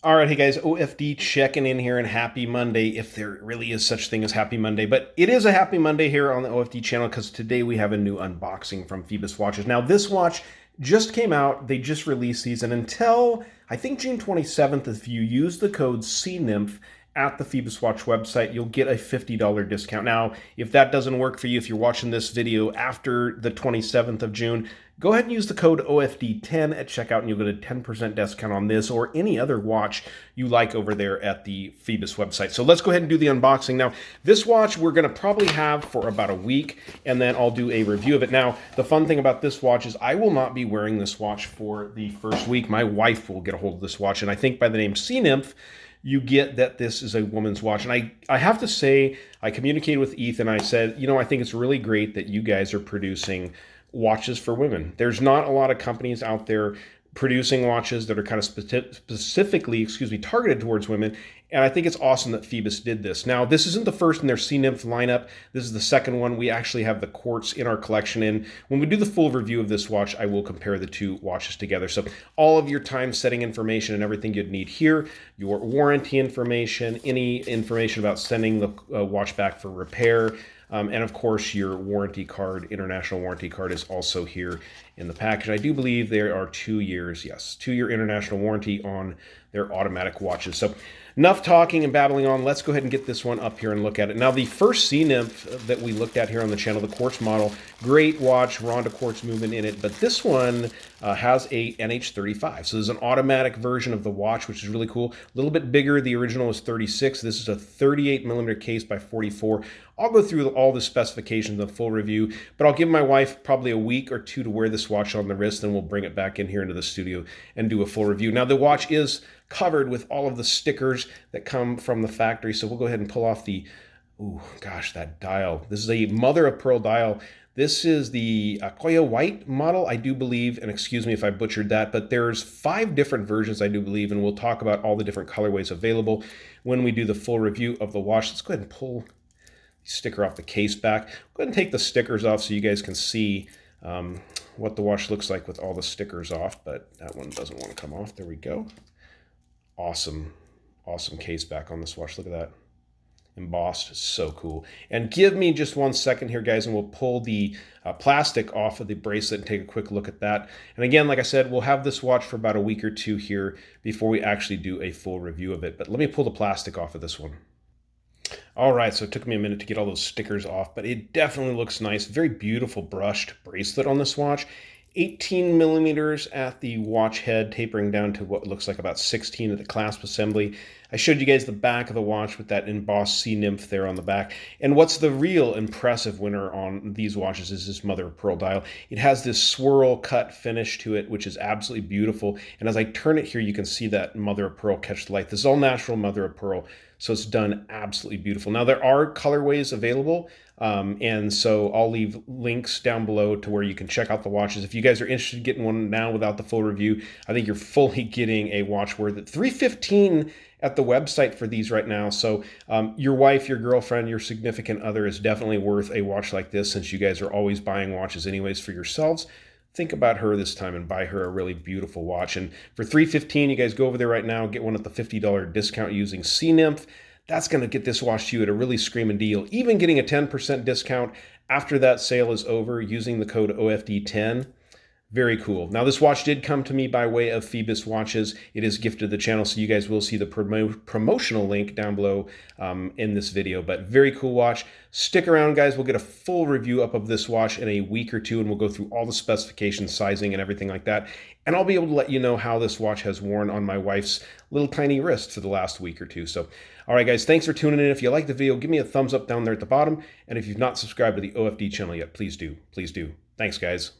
All right, hey guys, OFD checking in here, and happy Monday, if there really is such thing as happy Monday. But it is a happy Monday here on the OFD channel because today we have a new unboxing from Phoibos Watches. Now, this watch just came out. They just released these, and until, I think, June 27th, if you use the code Sea Nymph at the Phoibos Watch website, you'll get a $50 discount. Now, if that doesn't work for you, if you're watching this video after the 27th of June, go ahead and use the code OFD10 at checkout and you'll get a 10% discount on this or any other watch you like over there at the Phoibos website. So let's go ahead and do the unboxing. Now, this watch we're going to probably have for about a week, and then I'll do a review of it. Now, the fun thing about this watch is I will not be wearing this watch for the first week. My wife will get a hold of this watch, and I think by the name Sea Nymph, you get that this is a woman's watch. And I have to say, I communicated with Ethan. I said, you know, I think it's really great that you guys are producing watches for women. There's not a lot of companies out there producing watches that are kind of specifically, targeted towards women. And I think it's awesome that Phoibos did this. Now, this isn't the first in their Sea Nymph lineup. This is the second one. We actually have the quartz in our collection. And when we do the full review of this watch, I will compare the two watches together. So all of your time setting information and everything you'd need here, your warranty information, any information about sending the watch back for repair, and of course, your warranty card, international warranty card, is also here in the package. I do believe there are 2 years, yes, 2-year international warranty on their automatic watches. So enough talking and babbling on. Let's go ahead and get this one up here and look at it. Now, the first Sea Nymph that we looked at here on the channel, the quartz model, great watch, Ronda quartz movement in it, but this one has a NH35. So there's an automatic version of the watch, which is really cool. A little bit bigger. The original is 36. This is a 38 millimeter case by 44. I'll go through all the specifications in the full review, but I'll give my wife probably a week or two to wear this watch on the wrist, and we'll bring it back in here into the studio and do a full review. Now, the watch is covered with all of the stickers that come from the factory, so we'll go ahead and pull off the, ooh, gosh, that dial. This is a mother of pearl dial. This is the Koya White model, I do believe, and excuse me if I butchered that, but there's 5 different versions, I do believe, and we'll talk about all the different colorways available when we do the full review of the watch. Let's go ahead and pull the sticker off the case back. Go ahead and take the stickers off so you guys can see what the watch looks like with all the stickers off, but that one doesn't want to come off. There we go. Awesome, awesome case back on this watch. Look at that. Embossed, so cool. And give me just 1 second here, guys, and we'll pull the plastic off of the bracelet and take a quick look at that. And again, like I said, we'll have this watch for about a week or two here before we actually do a full review of it. But let me pull the plastic off of this one. All right, so it took me a minute to get all those stickers off, but it definitely looks nice. Very beautiful brushed bracelet on this watch. 18 millimeters at the watch head, tapering down to what looks like about 16 at the clasp assembly. I showed you guys the back of the watch with that embossed Sea Nymph there on the back. And what's the real impressive winner on these watches is this mother of pearl dial. It has this swirl cut finish to it, which is absolutely beautiful. And as I turn it here, you can see that mother of pearl catch the light. This is all natural mother of pearl, so it's done absolutely beautiful. Now, there are colorways available. And so I'll leave links down below to where you can check out the watches. If you guys are interested in getting one now without the full review, I think you're fully getting a watch worth it. $315 at the website for these right now. So your wife, your girlfriend, your significant other is definitely worth a watch like this, since you guys are always buying watches anyways for yourselves. Think about her this time and buy her a really beautiful watch. And for $315, you guys go over there right now, get one at the $50 discount using Sea Nymph. That's going to get this watch to you at a really screaming deal, even getting a 10% discount after that sale is over using the code OFD10. Very cool. Now, this watch did come to me by way of Phoibos Watches. It is gifted to the channel, so you guys will see the promotional link down below in this video. But very cool watch. Stick around, guys. We'll get a full review up of this watch in a week or two, and we'll go through all the specifications, sizing, and everything like that. And I'll be able to let you know how this watch has worn on my wife's little tiny wrist for the last week or two. So, all right, guys, thanks for tuning in. If you like the video, give me a thumbs up down there at the bottom. And if you've not subscribed to the OFD channel yet, please do. Please do. Thanks, guys.